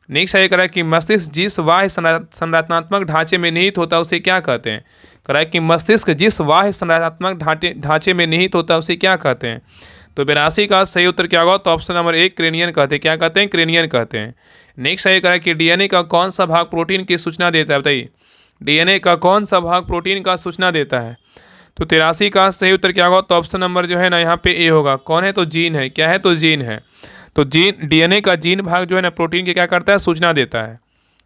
नेक्स्ट है करा कि मस्तिष्क जिस बाह्य संरचनात्मक ढांचे में निहित होता है उसे क्या कहते हैं? करा कि मस्तिष्क जिस बाह्य संरचनात्मक ढांचे में निहित होता है उसे क्या कहते हैं? तो 82 का सही उत्तर क्या होगा? तो ऑप्शन नंबर एक, क्रेनियन कहते हैं। क्या कहते हैं? क्रेनियन कहते हैं। नेक्स्ट है करा कि डीएनए का कौन सा भाग प्रोटीन की सूचना देता है, बताइए। डीएनए का कौन सा भाग प्रोटीन का सूचना देता है? तो 83 का सही उत्तर क्या होगा? तो ऑप्शन नंबर जो है ना यहाँ पे ए होगा। कौन है? तो जीन है। क्या है? तो जीन है। तो जीन, डीएनए का जीन भाग जो है ना प्रोटीन की क्या करता है? सूचना देता है।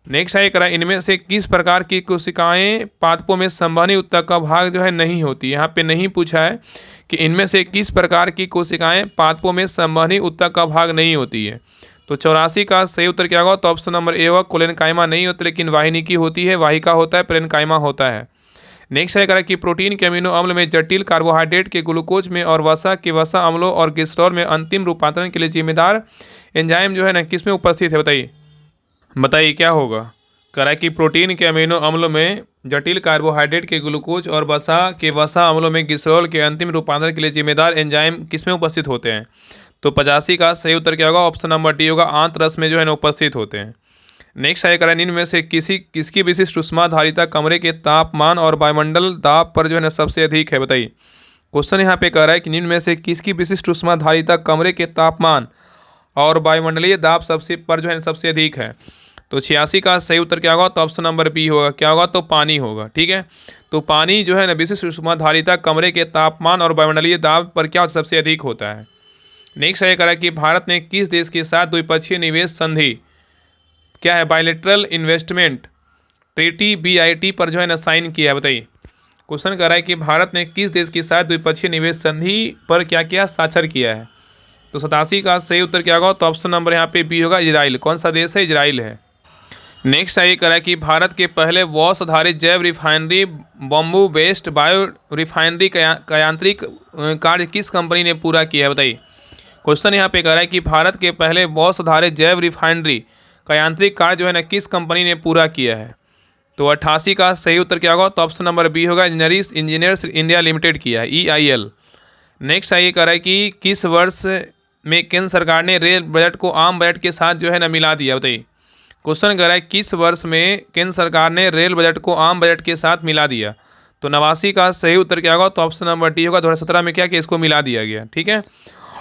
नेक्स्ट है करा इनमें से किस प्रकार की कोशिकाएं पादपों में संवहनी ऊतक का भाग जो है नहीं होती? यहाँ पे नहीं पूछा है कि इनमें से किस प्रकार की कोशिकाएं पादपों में संवहनी ऊतक का भाग नहीं होती है। तो 84 का सही उत्तर क्या होगा? तो ऑप्शन नंबर ए होगा, कोलेनकाइमा नहीं होती लेकिन वाहिनिकी होती है, वाहिका होता है, पेरेनकाइमा होता है। नेक्स्ट है करा कि प्रोटीन के अमीनो अम्ल में जटिल कार्बोहाइड्रेट के ग्लूकोज में और वसा के वसा अम्लों और ग्लिसरॉल में अंतिम रूपांतरण के लिए जिम्मेदार एंजाइम जो है ना किसमें उपस्थित है, बताइए। बताइए क्या होगा? करा कि प्रोटीन के अमीनो अम्लों में जटिल कार्बोहाइड्रेट के ग्लूकोज और वसा के वसा अम्लों में ग्लिसरॉल के अंतिम रूपांतरण के लिए जिम्मेदार एंजाइम किसमें उपस्थित होते हैं? तो 85 का सही उत्तर क्या होगा? ऑप्शन नंबर डी होगा, आंत रस में जो है ना उपस्थित होते हैं। नेक्स्ट है करा इनमें से किसकी विशिष्ट ऊष्माधारिता कमरे के तापमान और वायुमंडल दाब पर जो है ना सबसे अधिक है, बताइए। क्वेश्चन यहाँ पे कह रहा है कि निम्न में से किसकी विशिष्ट ऊष्माधारिता कमरे के तापमान और वायुमंडलीय दाब पर जो है सबसे अधिक है? तो 86 का सही उत्तर क्या होगा? तो ऑप्शन नंबर बी होगा। क्या होगा? तो पानी होगा। ठीक है, तो पानी जो है ना विशिष्ट ऊष्माधारिता कमरे के तापमान और वायुमंडलीय दाब पर क्या सबसे अधिक होता है। नेक्स्ट है करा कि भारत ने किस देश के साथ द्विपक्षीय निवेश संधि क्या है, बायलैटरल इन्वेस्टमेंट ट्रीटी BIT पर जो है ना साइन किया है, बताइए। क्वेश्चन कर रहा है कि भारत ने किस देश के साथ द्विपक्षीय निवेश संधि पर क्या किया, स्वाक्षर किया है। तो 87 का सही उत्तर क्या होगा? तो ऑप्शन नंबर यहाँ पे बी होगा, इजराइल। कौन सा देश है? इजराइल है। नेक्स्ट है ये करा कि भारत के पहले वॉश आधारित जैव refinery bamboo based bio refinery का यांत्रिक कार्य किस कंपनी ने पूरा किया है, बताइए। क्वेश्चन यहाँ पे कह रहा है कि भारत के पहले वॉश आधारित जैव रिफाइनरी का यांत्रिक कार्य जो है ना किस कंपनी ने पूरा किया है। तो 88 का सही उत्तर क्या होगा? तो ऑप्शन नंबर बी होगा, इंजीनियर्स इंडिया लिमिटेड किया है, EIL। नेक्स्ट है ये कह रहा है कि किस वर्ष में केंद्र सरकार ने रेल बजट को आम बजट के साथ जो है ना मिला दिया, बताइए। क्वेश्चन कह रहा है किस वर्ष में केंद्र सरकार ने रेल बजट को आम बजट के साथ मिला दिया। तो 89 का सही उत्तर क्या होगा? तो ऑप्शन नंबर डी होगा, 2017 में क्या किया, इसको मिला दिया गया। ठीक है,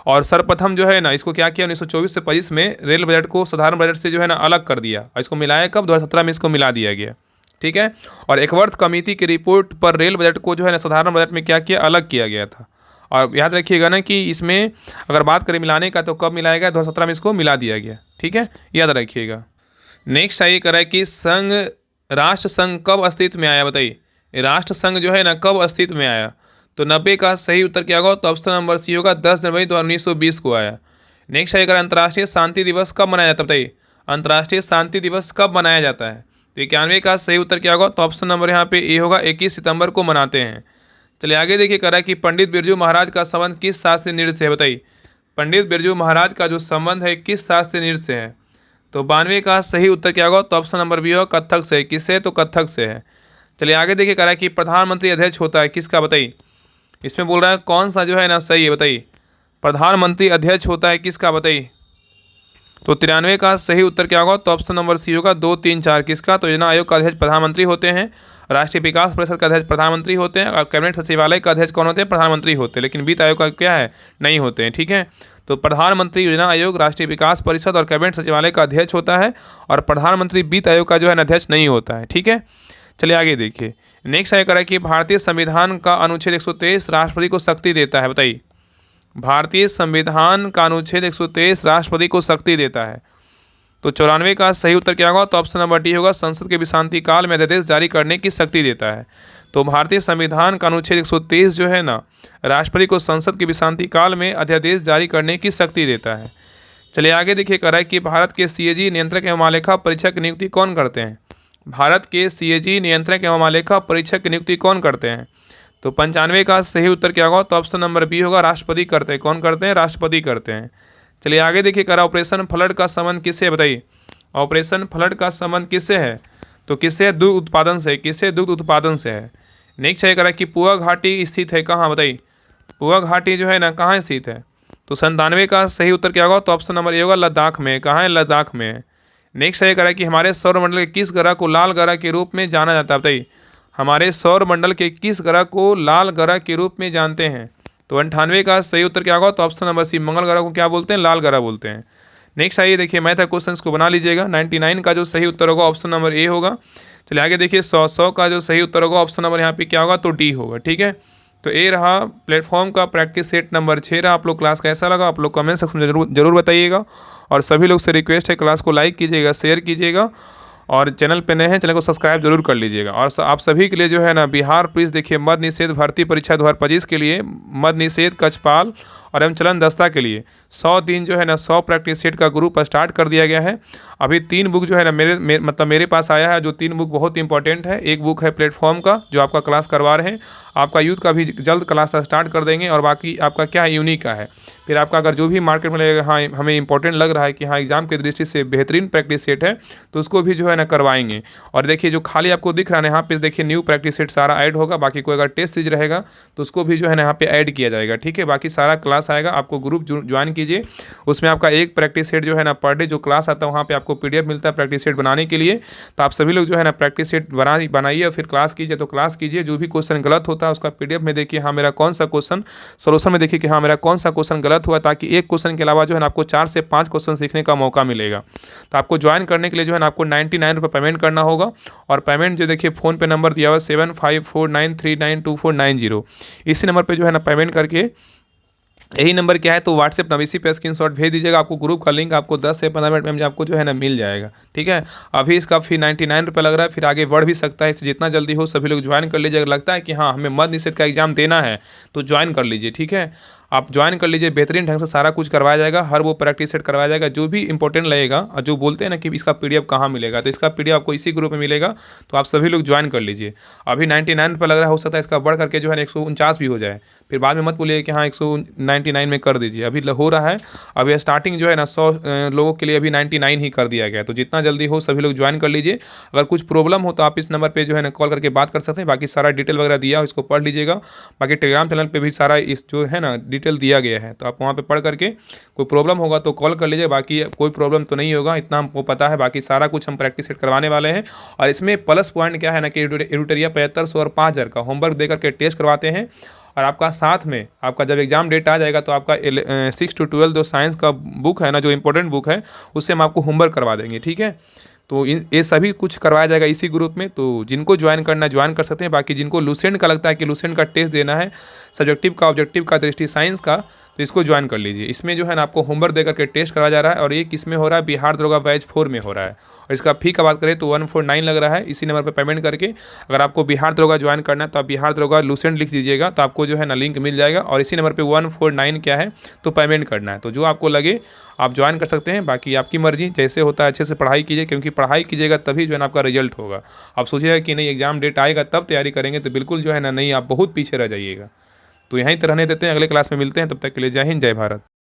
और सर्वप्रथम जो है ना इसको क्या किया, 1924 से 25 में रेल बजट को साधारण बजट से जो है ना अलग कर दिया और इसको मिलाया कब, 2017 में इसको मिला दिया गया। ठीक है, और एकवर्थ कमेटी की रिपोर्ट पर रेल बजट को जो है ना साधारण बजट में क्या किया, अलग किया गया था। और याद रखिएगा ना कि इसमें अगर बात करें मिलाने का तो कब मिलाया गया, 2017 में इसको मिला दिया गया। ठीक है, याद रखिएगा। नेक्स्ट ये कह रहा है कि राष्ट्र संघ कब अस्तित्व में आया, बताइए। राष्ट्र संघ जो है ना कब अस्तित्व में आया। तो 90 का सही उत्तर क्या होगा? तो ऑप्शन नंबर सी होगा, 10 जनवरी 1920 को आया। नेक्स्ट है अंतर्राष्ट्रीय शांति दिवस कब मनाया जाता है, बताइए। अंतर्राष्ट्रीय शांति दिवस कब मनाया जाता है। तो 91 का सही उत्तर क्या होगा? तो ऑप्शन नंबर यहाँ पे ए होगा, 21 सितंबर को मनाते हैं। चलिए आगे देखिए, कह रहा है कि पंडित बिरजू महाराज का संबंध किस शास्त्रीय नृत्य से है, बताइए। पंडित बिरजू महाराज का जो संबंध है किस शास्त्रीय नृत्य से है। तो 92 का सही उत्तर क्या होगा? तो ऑप्शन नंबर बी होगा, कथक से। किससे? तो कथक से है। चलिए आगे देखिए, कह रहा है कि प्रधानमंत्री अध्यक्ष होता है किसका, बताइए। इसमें बोल रहा है कौन सा जो है ना सही है, बताइए। प्रधानमंत्री अध्यक्ष होता है किसका, बताइए। तो 93 का सही उत्तर क्या होगा? तो ऑप्शन नंबर सी होगा 2, 3, 4 किसका? तो योजना आयोग का अध्यक्ष प्रधानमंत्री होते हैं, राष्ट्रीय विकास परिषद का अध्यक्ष प्रधानमंत्री होते हैं और कैबिनेट सचिवालय का अध्यक्ष कौन होते हैं? प्रधानमंत्री होते हैं। लेकिन वित्त आयोग का क्या है? नहीं होते हैं। ठीक है, तो प्रधानमंत्री योजना आयोग, राष्ट्रीय विकास परिषद और कैबिनेट सचिवालय का अध्यक्ष होता है और प्रधानमंत्री वित्त आयोग का जो है अध्यक्ष नहीं होता है। ठीक है, चलिए आगे देखिए। नेक्स्ट आगे करा कि भारतीय संविधान का अनुच्छेद 123 राष्ट्रपति को शक्ति देता है। बताइए, भारतीय संविधान का अनुच्छेद 123 राष्ट्रपति को शक्ति देता है। तो 94 का सही उत्तर क्या होगा? तो ऑप्शन नंबर डी होगा, संसद के विश्रांति काल में अध्यादेश जारी करने की शक्ति देता है। तो भारतीय संविधान का अनुच्छेद 123 जो है ना, राष्ट्रपति को संसद के विश्रांति काल में अध्यादेश जारी करने की शक्ति देता है। चलिए आगे देखिए करा कि भारत के सीएजी नियंत्रक एवं महालेखा परीक्षक की नियुक्ति कौन करते हैं? भारत के सीएजी नियंत्रक एवं महालेखा परीक्षक की नियुक्ति कौन करते हैं? तो 95 का सही उत्तर क्या होगा? तो ऑप्शन नंबर बी होगा, राष्ट्रपति करते हैं। कौन करते हैं? राष्ट्रपति करते हैं। चलिए आगे देखिए करा ऑपरेशन फ्लड का संबंध किससे? बताइए, ऑपरेशन फ्लड का संबंध किससे है? तो किससे? दुग्ध उत्पादन से। किससे? दुग्ध उत्पादन से है। नेक्स्ट है करा कि पुआ घाटी स्थित है कहाँ? बताइए, पुआ घाटी जो है ना कहाँ स्थित है? तो 97 का सही उत्तर क्या होगा? तो ऑप्शन नंबर ए होगा, लद्दाख में। कहाँ है? लद्दाख में है। नेक्स्ट है करा कि हमारे सौरमंडल के किस ग्रह को लाल ग्रह के रूप में जाना जाता है? बताइए, हमारे सौरमंडल के किस ग्रह को लाल ग्रह के रूप में जानते हैं? तो 98 का सही उत्तर क्या होगा? तो ऑप्शन नंबर सी, मंगल ग्रह को क्या बोलते हैं? लाल ग्रह बोलते हैं। नेक्स्ट आइए देखिए मैथ क्वेश्चंस को बना लीजिएगा। 99 का जो सही उत्तर होगा ऑप्शन नंबर ए होगा। चलिए आगे देखिए 100 का जो सही उत्तर होगा ऑप्शन नंबर यहाँ पे क्या होगा? तो डी होगा। ठीक है, तो ए रहा प्लेटफॉर्म का प्रैक्टिस सेट नंबर 6 रहा। आप लोग क्लास कैसा लगा आप लोग कमेंट सेक्शन में जरूर बताइएगा और सभी लोग से रिक्वेस्ट है क्लास को लाइक कीजिएगा, शेयर कीजिएगा और चैनल पे नए हैं चैनल को सब्सक्राइब जरूर कर लीजिएगा। और आप सभी के लिए जो है ना बिहार पुलिस देखिए मद निषेध भर्ती परीक्षा 2025 के लिए मद निषेध कक्षपाल और एवं चलन दस्ता के लिए 100 दिन जो है ना 100 प्रैक्टिस सेट का ग्रुप स्टार्ट कर दिया गया है। अभी 3 बुक जो है ना मेरे पास आया है, जो 3 बुक बहुत इंपॉर्टेंट है। एक बुक है प्लेटफॉर्म का जो आपका क्लास करवा रहे हैं, आपका यूथ का भी जल्द क्लास स्टार्ट कर देंगे और बाकी आपका क्या है यूनिक का है। फिर आपका अगर जो भी मार्केट में लगेगा हाँ हमें इंपॉर्टेंट लग रहा है कि हाँ एग्जाम की दृष्टि से बेहतरीन प्रैक्टिस सेट है तो उसको भी जो है ना करवाएंगे। और देखिए जो खाली आपको दिख रहा है यहाँ पे देखिए न्यू प्रैक्टिस सेट सारा ऐड होगा। बाकी कोई अगर टेस्ट सीरीज रहेगा तो उसको भी जो है ना यहाँ पे ऐड किया जाएगा। ठीक है, बाकी सारा क्लास आएगा, आपको ग्रुप ज्वाइन कीजिए। उसमें आपका एक प्रैक्टिस सेट जो है ना पर डे जो क्लास आता है वहाँ पे आपको पीडीएफ मिलता है प्रैक्टिस सेट बनाने के लिए। तो आप सभी लोग जो है ना प्रैक्टिस सेट बनाइए और फिर क्लास कीजिए। तो क्लास कीजिए, जो भी क्वेश्चन गलत होता है उसका पीडीएफ में देखिए हाँ मेरा कौन सा क्वेश्चन सोल्यूशन में देखिए कि हाँ मेरा कौन सा क्वेश्चन गलत हुआ, ताकि एक क्वेश्चन के अलावा जो है ना आपको 4 से 5 क्वेश्चन सीखने का मौका मिलेगा। तो आपको ज्वाइन करने के लिए जो है ना आपको 99 रुपये पेमेंट करना होगा और पेमेंट जो देखिए फ़ोन पे नंबर दिया हुआ 7549392490। इसी नंबर पे जो है ना पेमेंट करके यही नंबर क्या है तो व्हाट्सएप नंबर इसी पे स्क्रीनशॉट भेज दीजिएगा। आपको ग्रुप का लिंक आपको 10 से 15 मिनट में आपको जो है ना मिल जाएगा। ठीक है, अभी इसका फी 99 रुपये लग रहा है, फिर आगे बढ़ भी सकता है। इससे जितना जल्दी हो सभी लोग ज्वाइन कर लीजिए। अगर लगता है कि हाँ हमें मद निषेध का एग्जाम देना है तो ज्वाइन कर लीजिए। ठीक है, आप ज्वाइन कर लीजिए, बेहतरीन ढंग से सारा कुछ करवाया जाएगा, हर वो प्रैक्टिस सेट करवाया जाएगा जो भी इंपॉर्टेंट लगेगा। और जो बोलते हैं ना कि इसका पीडीएफ कहाँ मिलेगा, तो इसका पीडीएफ आपको इसी ग्रुप में मिलेगा। तो आप सभी लोग ज्वाइन कर लीजिए। अभी 99 रुपये लग रहा है, हो सकता है इसका बढ़ करके जो है 149 भी हो जाए, फिर बाद में मत बोलिए कि हाँ 199 में कर दीजिए। अभी हो रहा है, अभी स्टार्टिंग जो है ना 100 लोगों के लिए अभी 99 ही कर दिया गया है। तो जितना जल्दी हो सभी लोग ज्वाइन कर लीजिए। अगर कुछ प्रॉब्लम हो तो आप इस नंबर पर जो है ना कॉल करके बात कर सकते हैं। बाकी सारा डिटेल वगैरह दिया हो इसको पढ़ लीजिएगा। बाकी टेलीग्राम चैनल पर भी सारा इस जो है ना डिटेल दिया गया है, तो आप वहाँ पे पढ़ करके कोई प्रॉब्लम होगा तो कॉल कर लीजिए। बाकी कोई प्रॉब्लम तो नहीं होगा, इतना हमको पता है। बाकी सारा कुछ हम प्रैक्टिस सेट करवाने वाले हैं। और इसमें प्लस पॉइंट क्या है ना कि एडिटोरिया 7500 और 5000 का होमवर्क दे करके टेस्ट करवाते हैं। और आपका साथ में आपका जब एग्जाम डेट आ जाएगा तो आपका 6 to 12 जो साइंस का बुक है ना, जो इंपॉर्टेंट बुक है, उससे हम आपको होमवर्क करवा देंगे। ठीक है, तो ये सभी कुछ करवाया जाएगा इसी ग्रुप में। तो जिनको ज्वाइन करना ज्वाइन कर सकते हैं। बाकी जिनको लुसेंट का लगता है कि लुसेंट का टेस्ट देना है, सब्जेक्टिव का ऑब्जेक्टिव का दृष्टि साइंस का, तो इसको ज्वाइन कर लीजिए। इसमें जो है ना आपको होमवर्क देकर के टेस्ट करवाया जा रहा है और ये किस में हो रहा है, बिहार दरोगा बैच 4 में हो रहा है। और इसका फी का बात करें तो 149 लग रहा है। इसी नंबर पर पेमेंट करके अगर आपको बिहार दरोगा ज्वाइन करना है तो आप बिहार दरोगा लुसेंट लिख दीजिएगा, तो आपको जो है ना लिंक मिल जाएगा। और इसी नंबर पर 149 क्या है तो पेमेंट करना है। तो जो आपको लगे आप ज्वाइन कर सकते हैं। बाकी आपकी मर्जी, जैसे होता है अच्छे से पढ़ाई कीजिए, क्योंकि पढ़ाई कीजिएगा तभी जो है ना आपका रिजल्ट होगा। आप सोचिएगा कि नहीं एग्जाम डेट आएगा तब तैयारी करेंगे तो बिल्कुल जो है ना नहीं, आप बहुत पीछे रह जाइएगा। तो यहीं पर रहने देते हैं, अगले क्लास में मिलते हैं। तब तक के लिए जय हिंद, जय भारत।